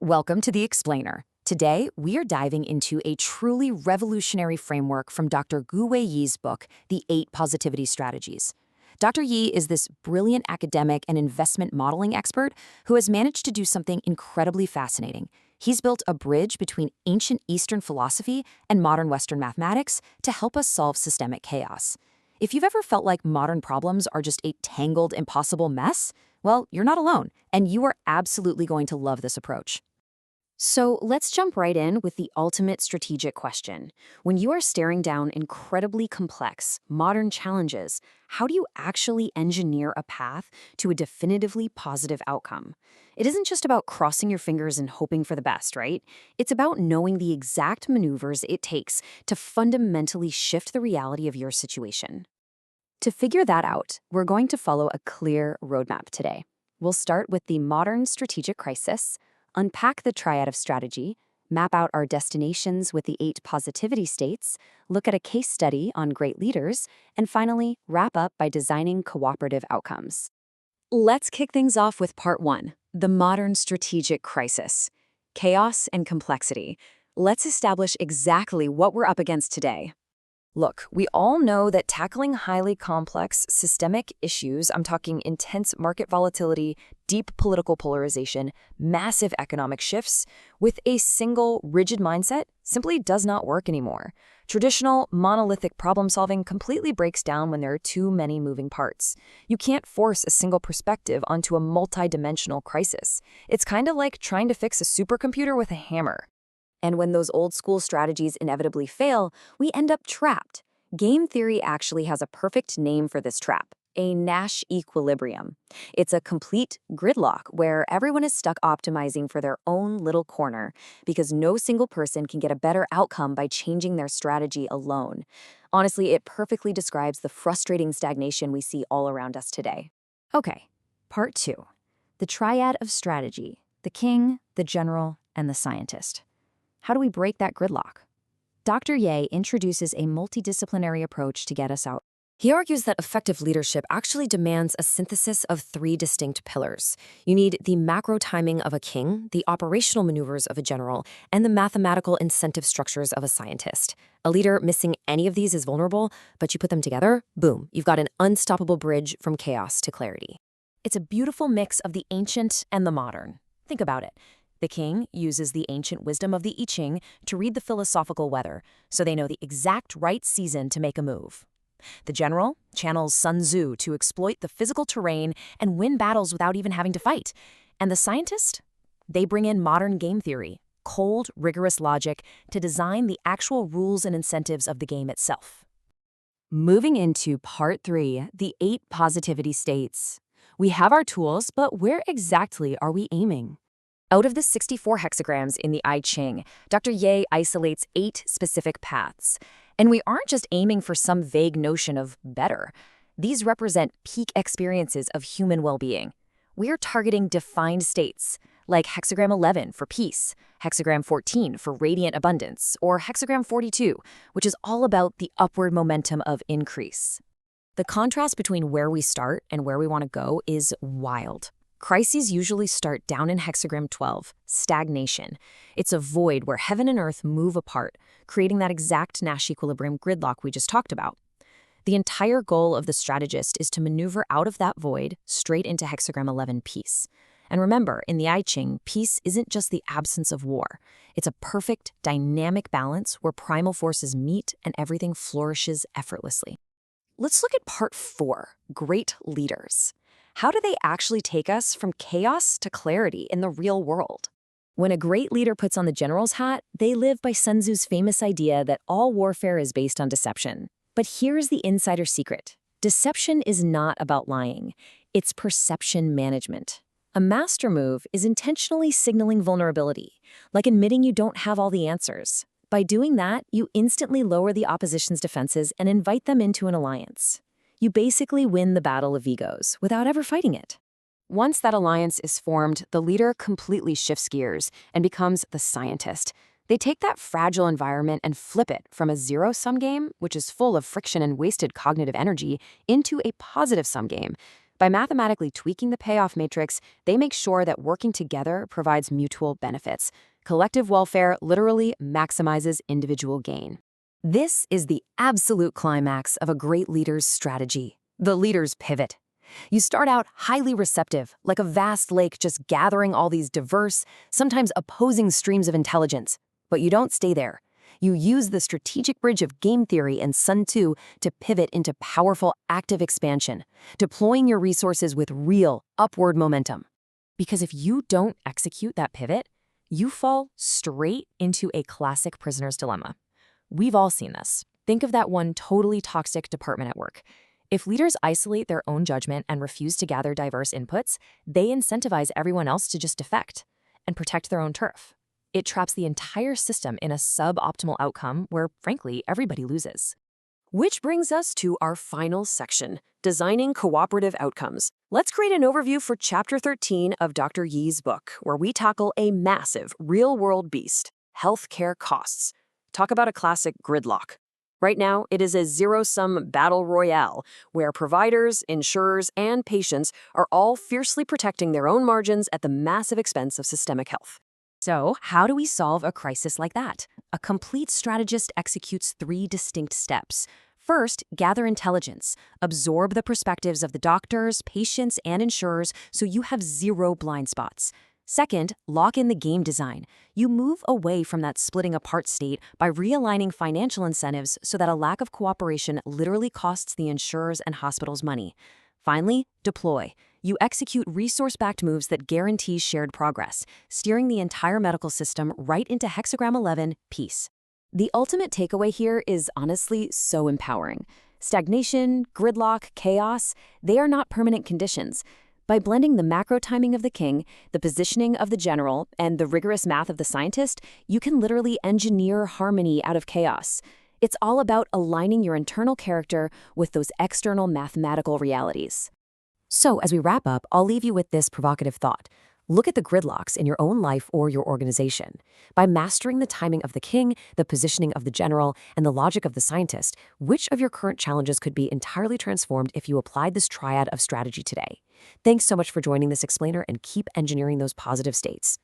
Welcome to The Explainer. Today, we are diving into a truly revolutionary framework from Dr. Guwei Yi's book, The 8 Positivity Strategies. Dr. Yi is this brilliant academic and investment modeling expert who has managed to do something incredibly fascinating. He's built a bridge between ancient Eastern philosophy and modern Western mathematics to help us solve systemic chaos. If you've ever felt like modern problems are just a tangled, impossible mess, well, you're not alone, and you are absolutely going to love this approach. So let's jump right in with the ultimate strategic question. When you are staring down incredibly complex, modern challenges, how do you actually engineer a path to a definitively positive outcome? It isn't just about crossing your fingers and hoping for the best, right? It's about knowing the exact maneuvers it takes to fundamentally shift the reality of your situation. To figure that out, we're going to follow a clear roadmap today. We'll start with the modern strategic crisis, unpack the triad of strategy, map out our destinations with the 8 positivity states, look at a case study on great leaders, and finally, wrap up by designing cooperative outcomes. Let's kick things off with part 1, the modern strategic crisis. Chaos and complexity. Let's establish exactly what we're up against today. Look, we all know that tackling highly complex systemic issues, I'm talking intense market volatility, deep political polarization, massive economic shifts, with a single rigid mindset simply does not work anymore. Traditional, monolithic problem solving completely breaks down when there are too many moving parts. You can't force a single perspective onto a multidimensional crisis. It's kind of like trying to fix a supercomputer with a hammer. And when those old school strategies inevitably fail, we end up trapped. Game theory actually has a perfect name for this trap, a Nash equilibrium. It's a complete gridlock where everyone is stuck optimizing for their own little corner because no single person can get a better outcome by changing their strategy alone. Honestly, it perfectly describes the frustrating stagnation we see all around us today. Okay, part 2. The triad of strategy, the king, the general, and the scientist. How do we break that gridlock? Dr. Yi introduces a multidisciplinary approach to get us out. He argues that effective leadership actually demands a synthesis of 3 distinct pillars. You need the macro timing of a king, the operational maneuvers of a general, and the mathematical incentive structures of a scientist. A leader missing any of these is vulnerable, but you put them together, boom, you've got an unstoppable bridge from chaos to clarity. It's a beautiful mix of the ancient and the modern. Think about it. The king uses the ancient wisdom of the I Ching to read the philosophical weather, so they know the exact right season to make a move. The general channels Sun Tzu to exploit the physical terrain and win battles without even having to fight. And the scientist? They bring in modern game theory, cold, rigorous logic to design the actual rules and incentives of the game itself. Moving into part 3, the 8 positivity states. We have our tools, but where exactly are we aiming? Out of the 64 hexagrams in the I Ching, Dr. Yi isolates 8 specific paths. And we aren't just aiming for some vague notion of better. These represent peak experiences of human well-being. We're targeting defined states, like hexagram 11 for peace, hexagram 14 for radiant abundance, or hexagram 42, which is all about the upward momentum of increase. The contrast between where we start and where we want to go is wild. Crises usually start down in hexagram 12, stagnation. It's a void where heaven and earth move apart, creating that exact Nash equilibrium gridlock we just talked about. The entire goal of the strategist is to maneuver out of that void straight into hexagram 11, peace. And remember, in the I Ching, peace isn't just the absence of war. It's a perfect, dynamic balance where primal forces meet and everything flourishes effortlessly. Let's look at part 4, great leaders. How do they actually take us from chaos to clarity in the real world? When a great leader puts on the general's hat, they live by Sun Tzu's famous idea that all warfare is based on deception. But here's the insider secret. Deception is not about lying. It's perception management. A master move is intentionally signaling vulnerability, like admitting you don't have all the answers. By doing that, you instantly lower the opposition's defenses and invite them into an alliance. You basically win the battle of egos without ever fighting it. Once that alliance is formed, the leader completely shifts gears and becomes the scientist. They take that fragile environment and flip it from a zero-sum game, which is full of friction and wasted cognitive energy, into a positive-sum game. By mathematically tweaking the payoff matrix, they make sure that working together provides mutual benefits. Collective welfare literally maximizes individual gain. This is the absolute climax of a great leader's strategy, the leader's pivot. You start out highly receptive, like a vast lake just gathering all these diverse, sometimes opposing streams of intelligence. But you don't stay there. You use the strategic bridge of game theory and Sun Tzu to pivot into powerful active expansion, deploying your resources with real upward momentum. Because if you don't execute that pivot, you fall straight into a classic prisoner's dilemma. We've all seen this. Think of that one totally toxic department at work. If leaders isolate their own judgment and refuse to gather diverse inputs, they incentivize everyone else to just defect and protect their own turf. It traps the entire system in a suboptimal outcome where, frankly, everybody loses. Which brings us to our final section, designing cooperative outcomes. Let's create an overview for Chapter 13 of Dr. Yi's book, where we tackle a massive, real-world beast, healthcare costs. Talk about a classic gridlock. Right now, it is a zero-sum battle royale, where providers, insurers, and patients are all fiercely protecting their own margins at the massive expense of systemic health. So, how do we solve a crisis like that? A complete strategist executes 3 distinct steps. First, gather intelligence. Absorb the perspectives of the doctors, patients, and insurers so you have 0 blind spots. Second, lock in the game design. You move away from that splitting apart state by realigning financial incentives so that a lack of cooperation literally costs the insurers and hospitals money. Finally, deploy. You execute resource-backed moves that guarantee shared progress, steering the entire medical system right into hexagram 11, peace. The ultimate takeaway here is honestly so empowering. Stagnation, gridlock, chaos, they are not permanent conditions. By blending the macro timing of the king, the positioning of the general, and the rigorous math of the scientist, you can literally engineer harmony out of chaos. It's all about aligning your internal character with those external mathematical realities. So, as we wrap up, I'll leave you with this provocative thought. Look at the gridlocks in your own life or your organization. By mastering the timing of the king, the positioning of the general, and the logic of the scientist, which of your current challenges could be entirely transformed if you applied this triad of strategy today? Thanks so much for joining this explainer, and keep engineering those positive states.